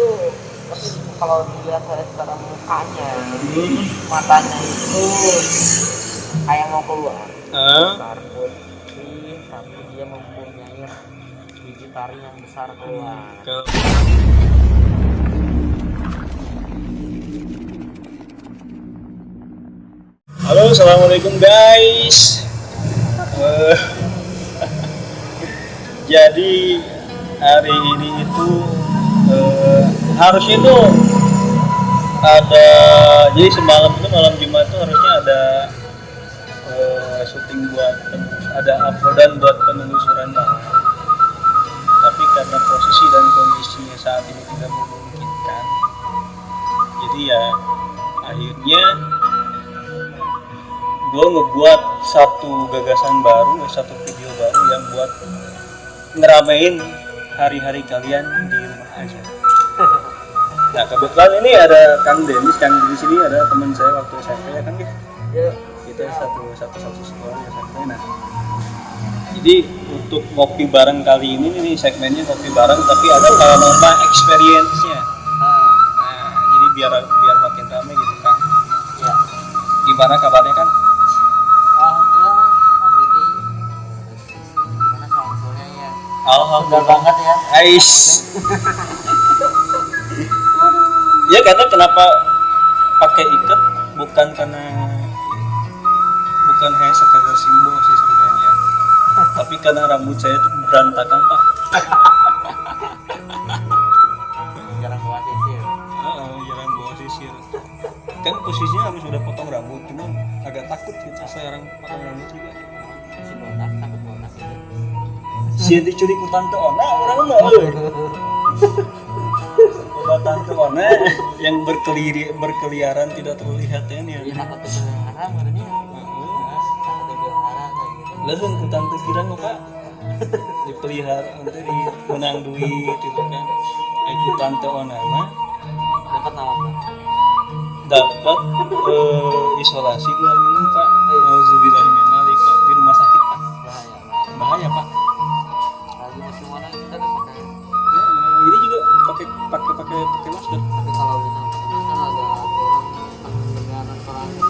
itu tapi kalau dilihat saya secara mukanya, matanya itu kayak mau keluar. Besar putih, tapi dia mempunyai biji taring yang besar keluar. Halo, assalamualaikum guys. Jadi hari ini itu harusnya itu ada, jadi semalam itu malam Jumat itu harusnya ada syuting buat ada uploadan buat penelusuran malam. Tapi karena posisi dan kondisinya saat ini tidak memungkinkan, jadi ya akhirnya gue ngebuat satu gagasan baru, satu video baru yang buat ngeramein hari-hari kalian di rumah aja. Nah kebetulan ini ada Kang Denis di sini ada teman saya waktu SMP ya Kang ya. Kita satu sekolah ya SMP. Nah jadi untuk ngopi bareng kali ini nih segmennya ngopi bareng tapi ada paranormal experience-nya. Nah jadi biar makin ramai gitu Kang. Ya. Gimana kabarnya Kang? Alhamdulillah, Om Billy. Gimana soalnya ya? Alhamdulillah banget ya. Ais. Ya karena kenapa pakai ikat bukan hanya sekedar simbol sih sebenarnya. Tapi karena rambut saya itu berantakan Pak. Jarang bawa sisir. Jarang bawa sisir. Kan posisinya harus udah potong rambut, cuman agak takut gitu sekarang potong rambut juga. Si botak, takut botak itu. Si dicuri ku tante Ona orang mah. Tante Ona yang berkeliaran tidak terlihat ya nih. Iya takut berharap katanya. Takut berharap kayak gitu. Lalu ku tante kira nggak Pak? Dipelihara nanti menang duit gitu kan. Aku tante Ona mah Dapat nama Pak. dapat isolasi 2 minggu Pak. Alhamdulillahirrahmanirrahim Pak di rumah sakit Pak. Bahaya Pak. Lagi musim mana kita kan pakai. Ini juga pakai masker. Tapi kalau misalnya kan ada orang pendengaran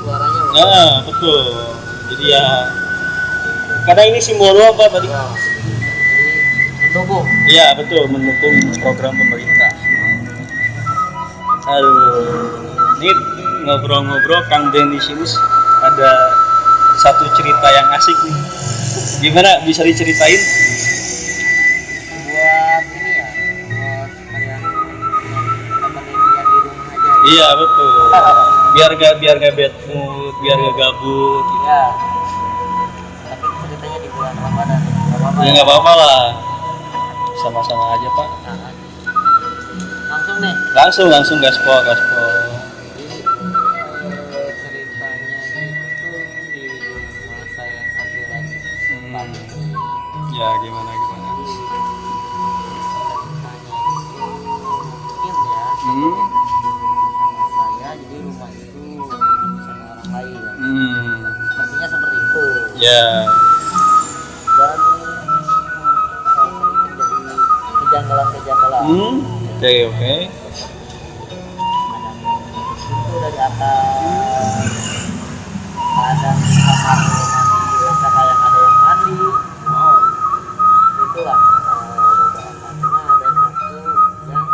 suaranya. Nah betul. Jadi ya karena ini simbol apa tadi? Ya. Jadi mendukung. Iya betul, mendukung program pemerintah. Aduh, ini ngobrol-ngobrol Kang Denis ini ada satu cerita yang asik nih. Gimana bisa diceritain? Buat ini ya, buat kalian temenin yang di rumah aja. Iya betul. Biar gak bad mood, biar gak gabut. Gitu. Iya. Tapi ceritanya di bulan Ramadan. Ya nggak apa-apa lah. Sama-sama aja Pak. Nah, langsung nih. Langsung gaspol. Jadi ceritanya itu di rumah saya yang satu lagi. Ya gimana? Ceritanya itu mungkin ya. Sama saya jadi rumah itu sama orang lain. Sepertinya seperti itu. Ya. Dan sering terjadi kejanggalan-kejanggalan. Oke. Itu dari atas ada kamar mandi biasa kayak ada yang mandi. Itulah beberapa ada satu yang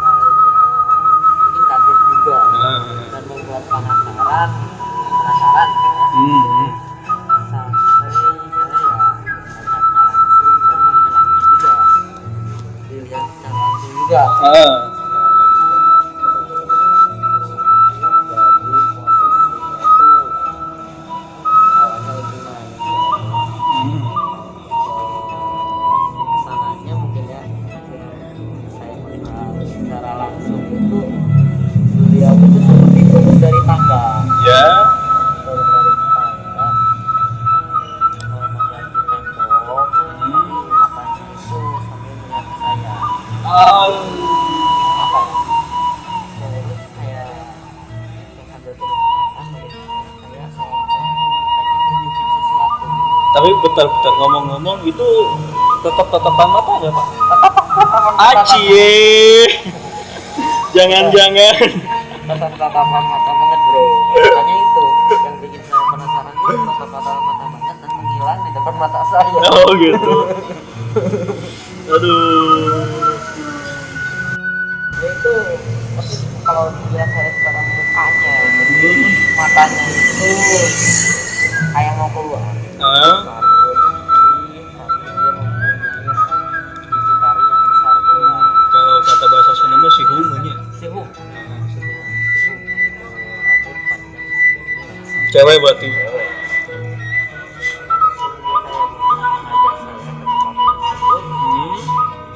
saya mungkin kaget juga dan membuat penasaran ya. Sampai saya ya melihatnya langsung dan menghilangnya juga. Dilihat secara langsung juga. Kesananya mungkin ya saya melihat secara langsung itu beliau itu seperti turun dari tangga. Ya. Turun dari tangga mengganti tembok, tapi matanya itu sambil melihat ke saya. Apa ya? Terus saya sambil turun ke tangga melihat saya seolah-olah pengen nunjukin sesuatu. Tapi bentar ngomong-ngomong itu tetap tatapan mata ya Pak? Tetap Acie. Jangan-jangan. Tatapan mata banget bro. Makanya itu yang bikin saya penasaran itu tatapan mata banget dan menghilang di depan mata saya. Oh gitu. Aduh. Ya itu tapi kalau dilihat saya secara mukanya, matanya itu kayak mau keluar. Besar putih, tapi dia mempunyai gigi taring yang besar keluar. Kalau kata bahasa Sunda mah sihum nya. Sihum. Rambut panjang segini. Cewek berarti. Cewek. Langsung dia kayak mengajak saya ke tempat tersebut. Tapi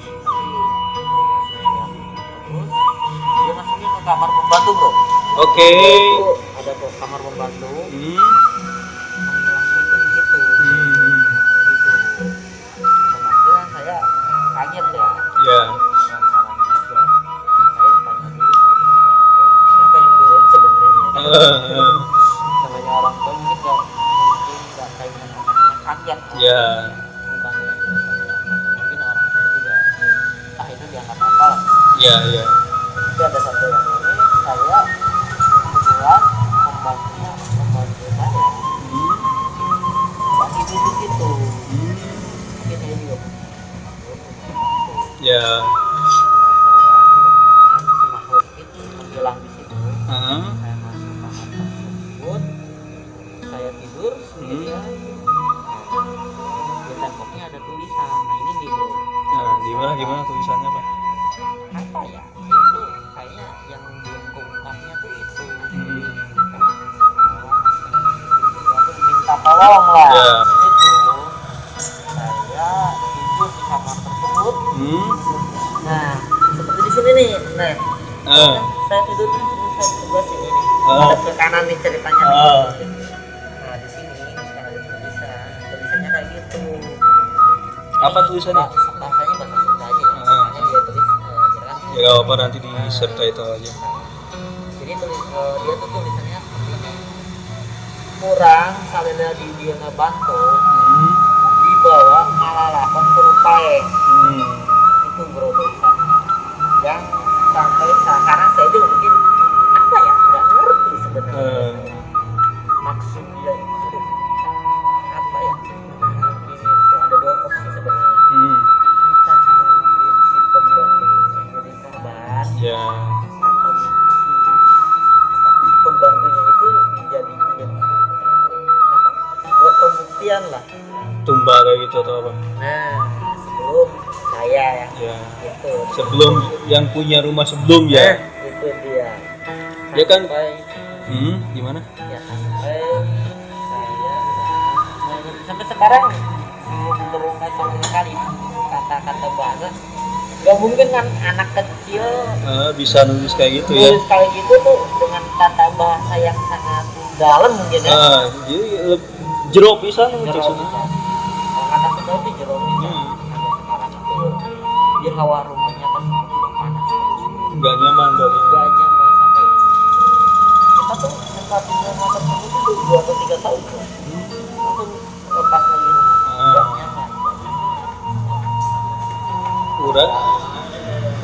saya lihat terus, dia masuknya ke kamar pembantu bro. Oke. Itu ada ke kamar pembantu. Menghilangnya itu di situ. Gitu. Penghasilan saya kaget ya. Ya. Penasaran juga. Saya tanya dulu sebenarnya ke orang tua siapa yang turun sebenarnya. Namanya orang tua mungkin nggak kayak anaknya kaget. Ya. Bukan ya, mungkin orang tua juga itu dianggap apa lah. Ya, ya. Tapi ada satu yang ini saya kebetulan membantu saya lagi duduk itu. Mungkin saya juga punya waktu. Ya. Penasaran dengan si makhluk itu menghilang di situ. Saya masuk kamar tersebut, saya tidur sendirian. Di temboknya ada tulisan. Nah ini nih bro. Nah, gimana tulisannya Pak? Apa ya? Itu kayaknya yang belum keungkapnya tuh itu. Minta tolong lah. Ya. Itu saya tidur di kamar tersebut. Nah, seperti di sini nih. Nah, saya tidur di sini, saya sebelah sini nih. Ada ke kanan nih ceritanya. Nah, di sini sekarang ada tulisannya kayak gitu. Apa tulisannya? Bahasanya bahasa Sunda aja. Makanya dia tulis kira-kira. Ya gak apa nanti di subtitle aja. Jadi dia tuh tulisannya seperti ini. Kurang salina di dia ngebantu dibawa ngalalakan perupae. Itu bro tulisannya. Yang sampai sekarang saya juga mungkin apa ya nggak ngerti sebenarnya maksud dia itu apa ya. Mungkin itu ada dua opsi sebenarnya. Entah mungkin si pembantu yang jadi korban. Ya. Atau si pembantunya itu dijadikan apa buat pembuktian lah. Tumbal kayak gitu atau apa? Nah sebelum saya Ya. gitu Sebelum yang punya rumah sebelum ya. itu dia Ya kan? sampai Gimana? ya sampai saya sampai sekarang belum terungkap sama sekali kata-kata bahasa. Gak mungkin kan anak kecil Bisa nulis kayak gitu ya. nulis kayak gitu tuh dengan tata bahasa yang sangat dalam mungkin ya. Jadi jero pisan Jero maksudnya. bisa. Kalau kata Sunda itu jero bisa. Sampai sekarang itu di hawa rumahnya kan udah panas terus. Enggak nyaman berarti. Gak aja mas sampai kita tuh sempat tinggal motor tersebut itu 2 atau 3 tahun tuh. Langsung lepas lagi rumah. Gak nyaman.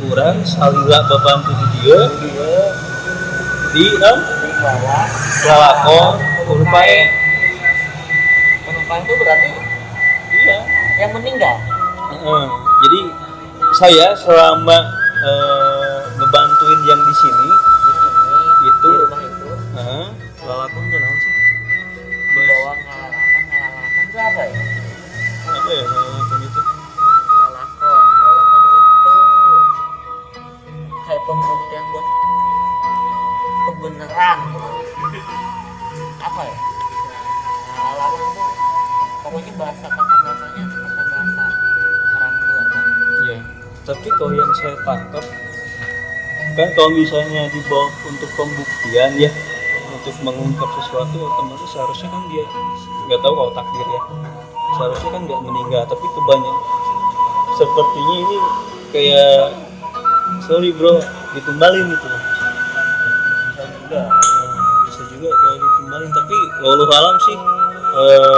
Kurang salila bebantu di dia di Di bawah lalakon kurpae. penumpang itu berarti Iya. yang meninggal. Jadi saya selama ngebantuin yang di sini Di sini itu di rumah itu lalakon naon sih? di bawah ngalalakan itu apa ya? Apa ya lalakon itu? Lalakon itu kayak pembuktian buat kebenaran apa ya? Lalakon itu pokoknya bahasa bahasanya bahasa orang tua kan? Iya. Tapi kalau yang saya tangkap kan kalau misalnya dibawa untuk pembuktian ya, untuk mengungkap sesuatu, otomatis seharusnya kan dia nggak tahu kalau takdir ya, seharusnya kan nggak meninggal, tapi kebanyakan sepertinya ini kayak sorry bro ditumbalin gitu. Bisa juga kayak ditumbalin, tapi walau alam sih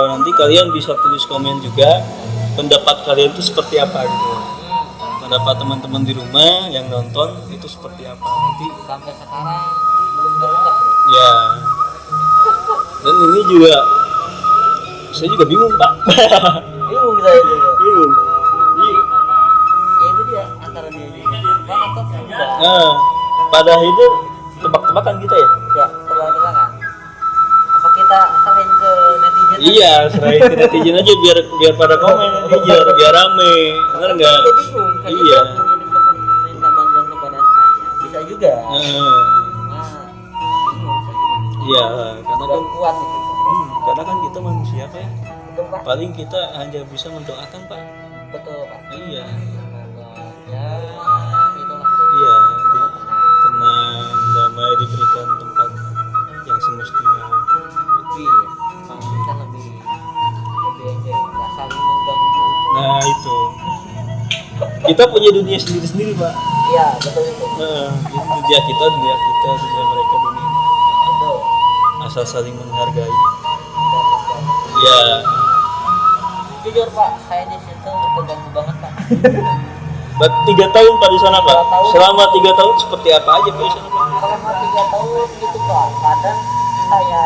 nanti kalian bisa tulis komen juga pendapat kalian itu seperti apa gitu. pendapat teman-teman di rumah yang nonton itu seperti apa nanti. Sampai sekarang belum terungkap. Ya. Dan ini juga saya juga bingung Pak. Bingung saya juga. Bingung. Iya. Ya itu dia antara dia bang atau enggak. Nah, pada akhirnya tebak-tebakan kita ya. Ya tebak-tebakan. Apa kita serahin ke netizen? Iya, serahin ke netizen aja biar pada komen netizen, biar rame. Benar enggak? Saya bingung. Iya. Mengirim pesan minta bantuan kepada saya. Bisa juga. Nah, bingung saya juga. Iya, karena Udah kan kuat itu. karena kan kita manusia Pak ya. Betul Pak. Paling kita hanya bisa mendoakan Pak. Betul Pak. Iya. Semoga ya itulah. Iya, tenang, damai, diberikan tempat yang semestinya. Iya. Kita lebih enjoy, nggak saling mengganggu. Nah itu. Kita punya dunia sendiri-sendiri Pak. Iya betul itu. Nah, ini dunia kita, dunia mereka, dunia. Betul. Asal saling menghargai. Dan mengganggu. Ya. Jujur Pak, saya di situ terganggu banget Pak. 3 tahun Pak di sana Pak. 3 tahun. Selama 3 tahun seperti apa aja Pak di sana Pak? Selama 3 tahun gitu Pak, kadang saya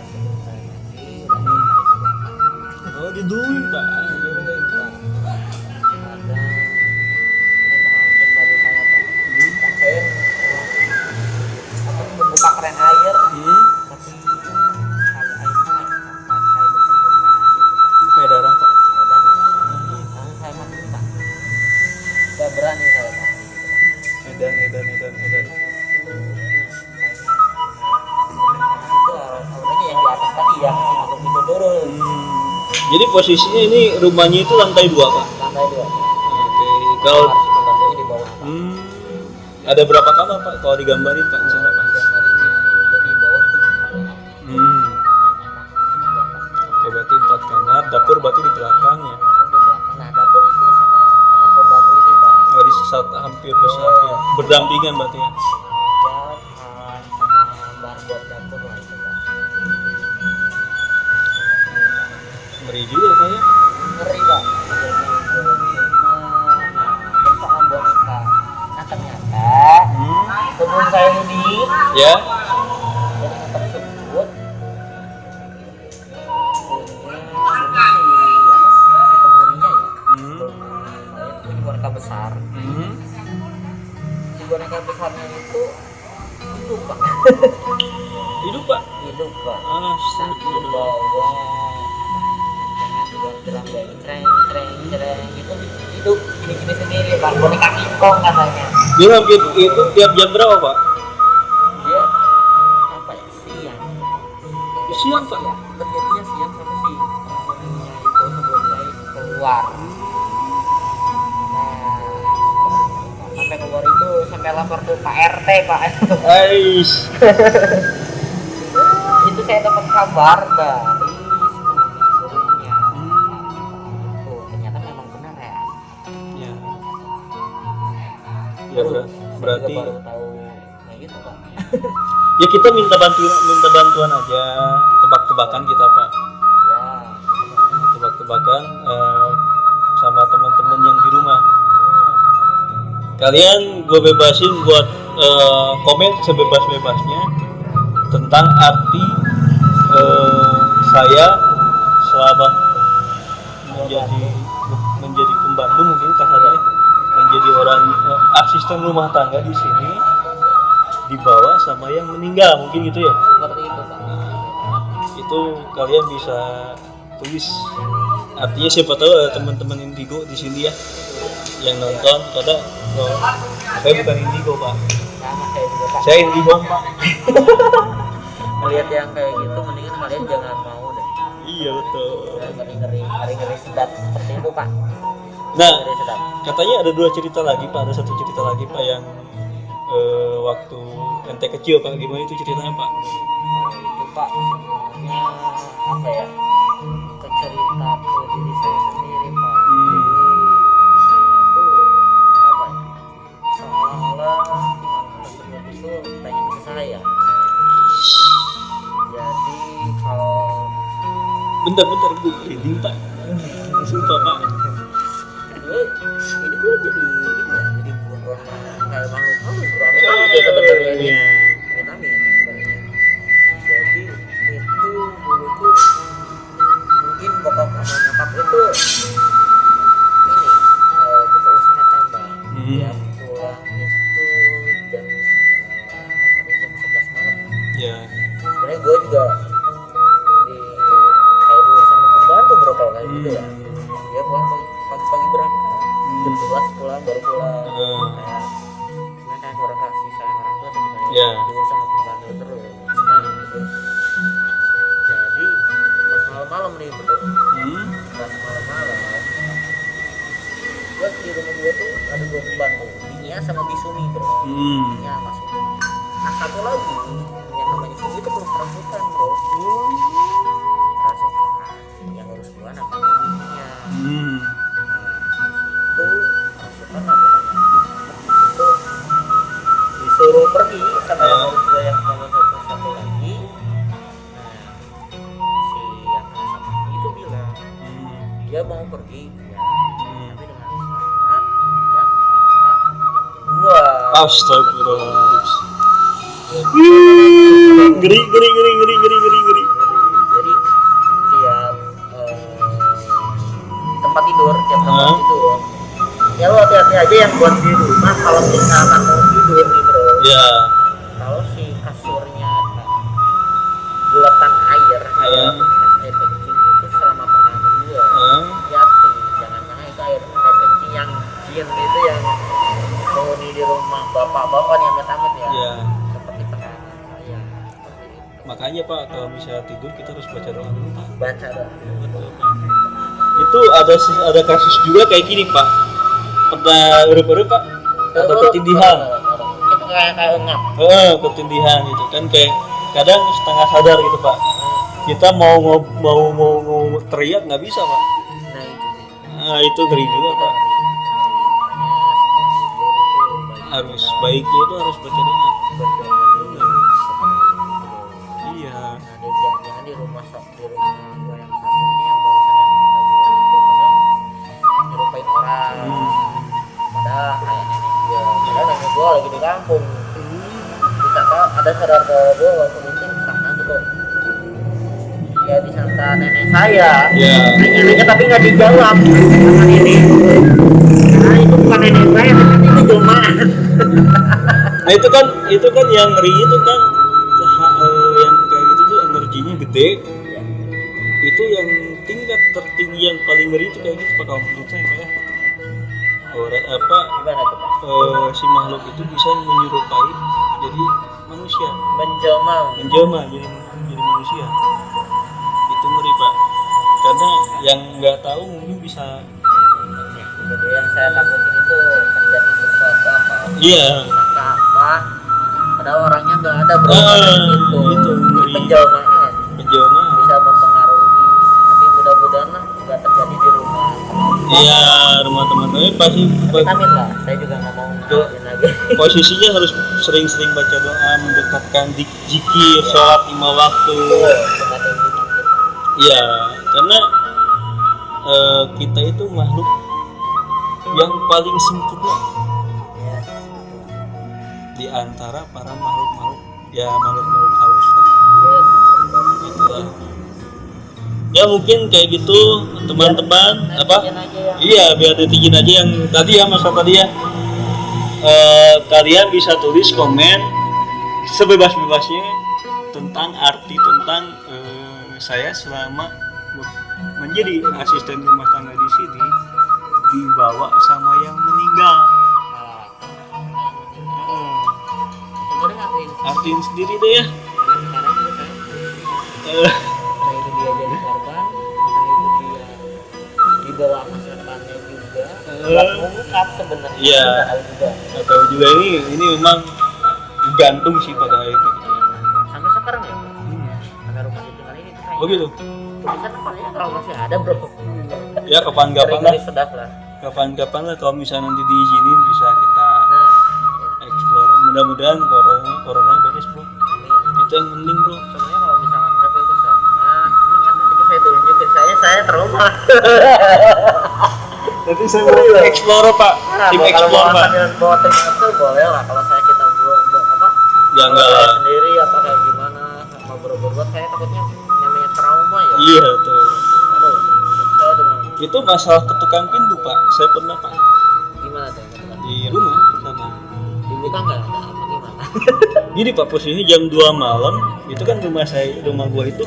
sebelum saya mati udah Oh diduin Pak. diduduin Pak. Kadang ini pengalaman baru saya Pak. Kan saya membuka keren air, tapi kayak air saya bercampur merah gitu Pak. Kayak darah Pak. Udah langsung saya mati Pak. Udah berani saya Pak. Edan. Itu awalnya yang di atas tadi yang si makhluk itu turun. Jadi posisinya ini rumahnya itu lantai 2 Pak. Lantai 2. Oke. Kalau Kamar si pembantunya di bawah Pak. ada berapa kamar Pak kalau digambarin Pak di sana Pak? Gambar ini itu di bawah tuh. Oke, berarti 4 kamar, dapur berarti di belakang ya. Nah dapur itu sama kamar pembantu itu Pak. Oh, di hampir bersamping, berdampingan berarti ya. Ya sama bar buat dapur lah itu Pak. Ngeri juga Pak ya. Ngeri Pak. Bersoal boneka. Nah ternyata sebelum saya ini Ya. boneka tersebut si boneka besar. Si boneka besarnya itu hidup Pak. Hidup Pak. Hidup Pak. Astagfirullah. Dibawa dengan cereng gitu hidup gini sendiri Pak. Boneka kingkong katanya. Dia hampir itu tiap jam berapa Pak? Dia apa ya, siang Siang Pak. ya terjadinya siang sampai si penghuninya itu sebelum saya keluar. Nah sampai keluar itu sampai lapor ke Pak RT Pak. Ais. Itu saya dapat kabar dari sebelumnya. Itu ternyata memang benar ya. Ya. Ya berarti Saya juga baru tahu kayak gitu Pak. ya kita minta bantuan aja, tebak-tebakan kita Pak. Ya. Tebak-tebakan sama teman-teman yang di rumah. Kalian gue bebasin buat komen sebebas-bebasnya tentang arti saya selama menjadi pembantu, mungkin kasarnya menjadi orang asisten rumah tangga di sini, dibawa sama yang meninggal, mungkin gitu ya. Seperti itu Pak. Itu kalian bisa tulis, artinya siapa tahu ada teman-teman Indigo di sini ya yang nonton. Karena saya bukan Indigo Pak, Sama saya juga Pak. saya Indigo Pak. Melihat yang kayak gitu mendingan kalian jangan mau deh. Iya betul. Ngeri sedap seperti itu Pak. Nah Ngeri sedap. katanya ada 2 cerita lagi Pak, ada 1 cerita lagi Pak yang waktu ente kecil Pak, gimana itu ceritanya Pak? Itu Pak sebenarnya apa ya, cerita ke diri saya sendiri Pak. Jadi intinya tuh apa ya, seolah-olah makhluk tersebut itu pengen ke saya. Jadi kalau Bentar gue reading Pak. Sumpah Pak. ini gue jadi halus bro, amit-amit ya sebenarnya ini. Iya. Amit-amit sebenarnya. Jadi itu dulu tuh mungkin bokap sama nyokap itu ini buka usaha tambang. Ya pulang itu jam 11 malam. Ya. Sebenarnya gue juga di kayak dulu sama pembantu bro kalau kayak gitu ya. Dia pulang pagi-pagi berangkat, jam 11 pulang baru pulang. Kayak kurang kasih sayang orang tua sebenarnya. Yeah. Diurus sama pembantu terus. Nah gitu. Jadi pas malam-malam nih bro. Pas malam-malam. Gue di rumah gue tuh ada 2 pembantu, Nia sama Bisumi bro. Nia masuk. Nah satu lagi yang namanya Sumi itu terus rasukan bro. Rasukan yang urus gua namanya Nia. Itu rasukan apa namanya? Itu disuruh pergi sama yang urus gua yang nomor satu lagi. Nah si yang sama itu bilang dia mau pergi ya, tapi dengan syarat yang minta gua. Astagfirullahaladzim. Geri. Jadi tiap tempat tidur ya lo hati-hati aja yang buat di rumah kalau misalkan mau tidur nih bro. Ya. Kalau si kasurnya bulatan air kayak bekas air kencing itu selama pengalaman gua hati jangan-jangan itu air kencing yang jin itu yang penghuni di rumah bapak-bapak nih amit-amit ya. Ya. Seperti pengalaman saya. Makanya Pak, kalau misalnya tidur kita harus baca doa dulu Pak. Baca doa. Itu ada kasus juga kayak gini Pak. Pernah urip-urip Pak? Ada ketindihan. Itu kayak ngap. Ketindihan gitu kan, kayak kadang setengah sadar gitu Pak. Kita mau teriak nggak bisa Pak. Nah Itu itu ngeri juga Pak. Harus baiknya itu harus baca doa. Iya. Ada jangan di rumah gua yang satu ini yang barusan yang kita gua itu padahal nyerupain orang. Padahal kayak nenek gua. Padahal nenek gua lagi di kampung. Disangka ada saudara gua waktu itu disangka tuh. Ya disangka nenek saya. Iya. Nanya tapi nggak dijawab sama nenek. Nah itu bukan nenek saya, tapi itu jelmaan. Nah itu kan yang ngeri itu kan yang kayak gitu tuh energinya gede. Itu yang tingkat tertinggi yang paling ngeri itu kayak gitu Pak, kalau menurut saya Pak ya. Orang Gimana tuh Pak? Si makhluk itu bisa menyerupai jadi manusia, menjelma jadi manusia. Itu ngeri Pak, karena yang nggak tahu mungkin bisa. Jadi yang saya takutin itu terjadi sesuatu apa? Iya. Disangka apa? Padahal orangnya nggak ada bro. Itu ngeri. Penjelmaan bisa mempengaruhi. Tapi mudah-mudahan lah nggak terjadi di rumah. Iya, rumah teman-teman pasti. Amin lah. Saya juga nggak mau ngalamin lagi. Posisinya harus sering-sering baca doa, mendekatkan zikir, sholat 5 waktu. Iya, karena kita itu makhluk yang paling sempurna di antara para makhluk-makhluk halus lah. Itulah. Ya mungkin kayak gitu teman-teman Iya, biar ditingin aja yang tadi ya masa tadi ya. Kalian bisa tulis komen sebebas-bebasnya tentang arti saya selama menjadi asisten rumah tangga di sini dibawa sama yang meninggal. Artiin sendiri deh ya. Entah itu dia jadi korban, entah itu dia dibawa masa depannya juga. Buat mengungkap sebenarnya. Iya. Atau juga ini memang gantung sih pada itu. Sampai sekarang ya. Sampai rumah ditinggal ini tuh kayak. Oh gitu. Tulisan namanya kalau masih ada bro. Ya kapan-kapan lah. Sedap lah. Kalau misalnya nanti diizinin bisa kita explore. Mudah-mudahan corona beres bro. Itu yang penting bro. Sebenarnya kalau misalkan review ke sana, ini yang nanti saya tunjukin saya trauma. Nanti saya mau explore Pak. Tim explore Pak. Kalau mau tim explore boleh lah. Kalau saya Jangan saya sendiri apa kayak gimana sama berbuat saya takutnya namanya trauma ya. Iya tuh. Aduh, saya dengan Itu masalah ke tukang pintu pak. Saya pernah pak gimana tuh? di rumah sama. Dibuka nggak ada apa gimana? Jadi pak posisinya jam 2 malam itu kan rumah gua itu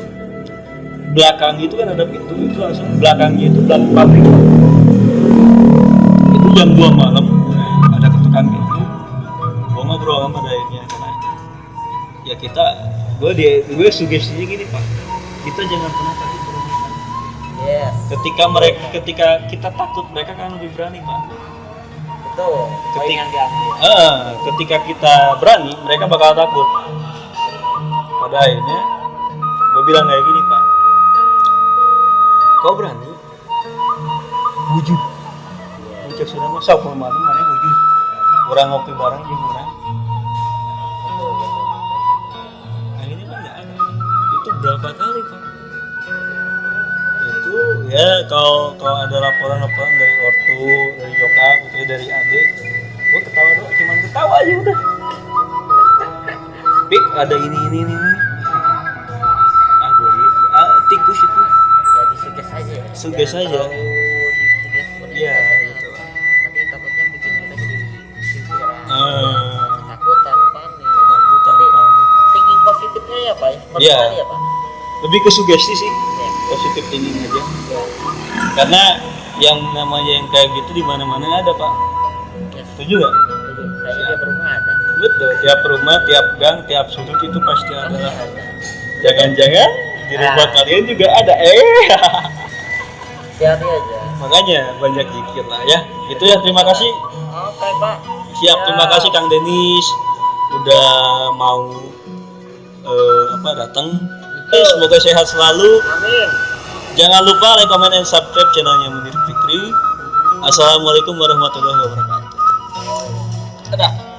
belakang itu kan ada pintu itu langsung belakangnya itu belakang pabrik. Itu jam 2 malam ada ketukan pintu. Gua ngobrol sama dayanya karena ya gue sugestinya gini pak, kita jangan pernah takut berani. Yes, Ketika kita takut mereka kan lebih berani pak. betul. Poin yang diambil. Ketika kita berani mereka bakal takut. Pada akhirnya gue bilang kayak gini pak, kau berani wujud wujud sudah masa pemalu mana wujud orang ngopi bareng jeung orang akhirnya kan nggak ada. Itu berapa kali pak itu ya kalau ada laporan dari ortu dari nyokap gitu ya, dari adik gue ketawa doang, cuman ketawa aja udah. Pik ada ini gue lihat tikus itu Ya disuges aja ya. Suges Jangan aja. terlalu disuges seperti iya itu. gitu. Nanti takutnya bikin kita jadi pikiran ketakutan, panik. Takutan Tapi panik. thinking positifnya ya pak, seperti Iya. tadi ya pak. Lebih ke sugesti sih, Ya. positif thinking aja. Ya. Karena yang namanya yang kayak gitu di mana-mana ada pak. Ya. Setuju nggak? Setuju. Kayaknya dia berumah ada. Betul. Tiap rumah, tiap gang, tiap sudut itu pasti ada. Pasti ada. Jangan-jangan di rumah Ah. kalian juga ada. Hati-hati aja. Makanya banyak zikir lah ya. Itu ya, terima kasih. Oke pak. Siap, Ya. terima kasih Kang Denis udah mau datang. Semoga sehat selalu. Amin. Jangan lupa like, comment, dan subscribe channelnya Munir Fikri. Assalamualaikum warahmatullahi wabarakatuh. Dadah.